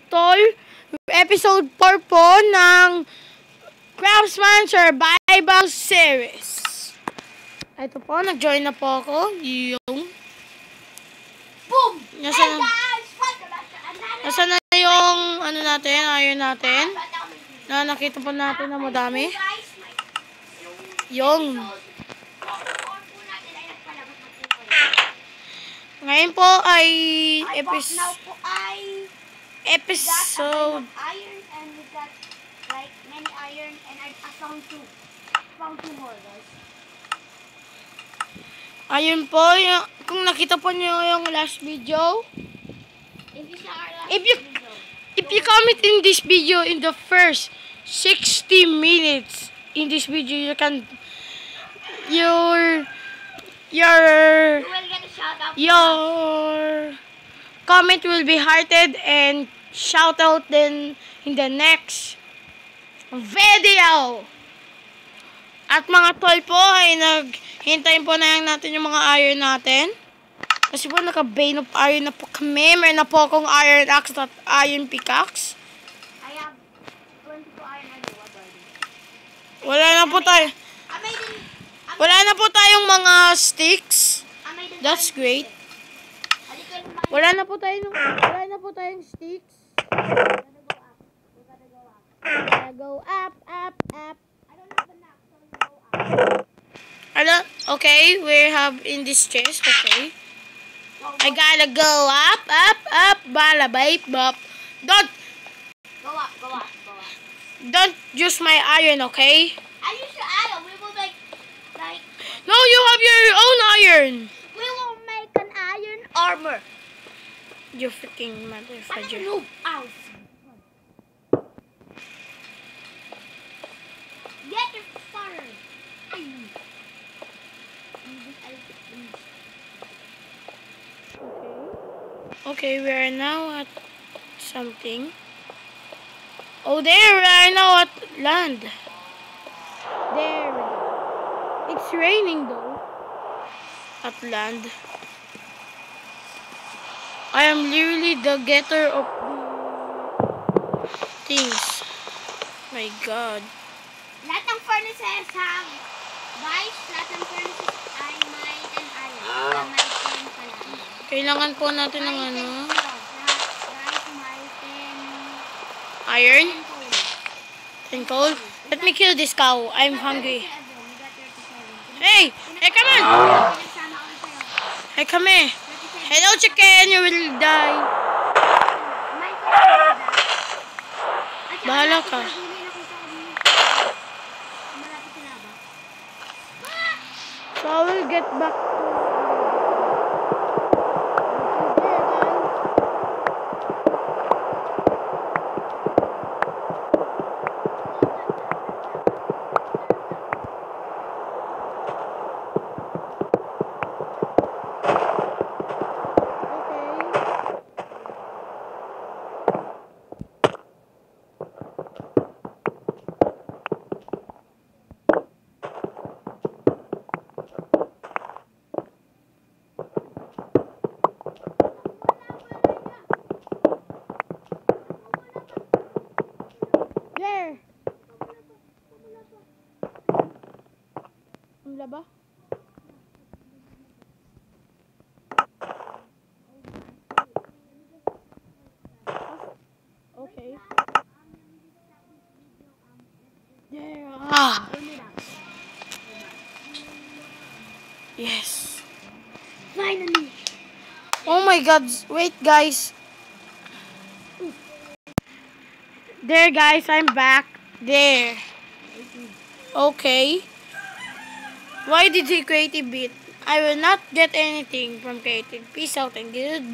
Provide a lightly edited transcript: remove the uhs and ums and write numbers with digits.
Tol. Episode 4 po ng Craftsman Survival Series. Ito po, nag-join na po ako. Yung boom! Nasaan na yung ano natin, iron natin? Na nakita po natin na madami. Yung ngayon po ay episode iron, and we got like many iron, and I found two more, guys. ayun po, yung, kung nakita po nyo yung last video, if you comment in this video in the first 60 minutes in this video, you can your You will get a shout out. your comment will be hearted and shout out then in the next video. At mga tol po ay hintayin po na natin yung mga iron natin. Kasi po naka-vein of iron na po kami. Meron na po akong iron axe at iron pickaxe. I have 22 iron and water. Wala na po tayong mga sticks. That's great. Wala na po tayong sticks. Gotta go up. Okay, we have in this chest. Okay. I gotta go up. Balabay, bop. Don't Go up. don't use my iron, okay? I use your iron. We will like. No, you have your own iron. We will make an iron armor. You freaking mother I'm a fudger. noob. Ow. Get your starter. Okay, we are now at something. Oh, there we are now at land. There we go. It's raining though. At land. I am literally the getter of the things. My God. Lahat ng furnaces have, guys, lahat ng furnaces ay may and iron. May 10 pala. Kailangan po natin ng ano? Guys, may 10 Iron? coal. And coal? Let me kill this cow. I'm hungry. We got 37. Hey! Hey, come on! Pinagsama ko na sa'yo. Hey, come here. Hello, chicken. You will die. May coal. Bahala ka. Malapit ka na ba? So I will get back to... There! Ang laba? Okay. There! Ah! Yes. Finally! Oh my God! Wait, guys. There, guys, I'm back. There. Okay. Why did he creative bit? I will not get anything from creative. Peace out and goodbye.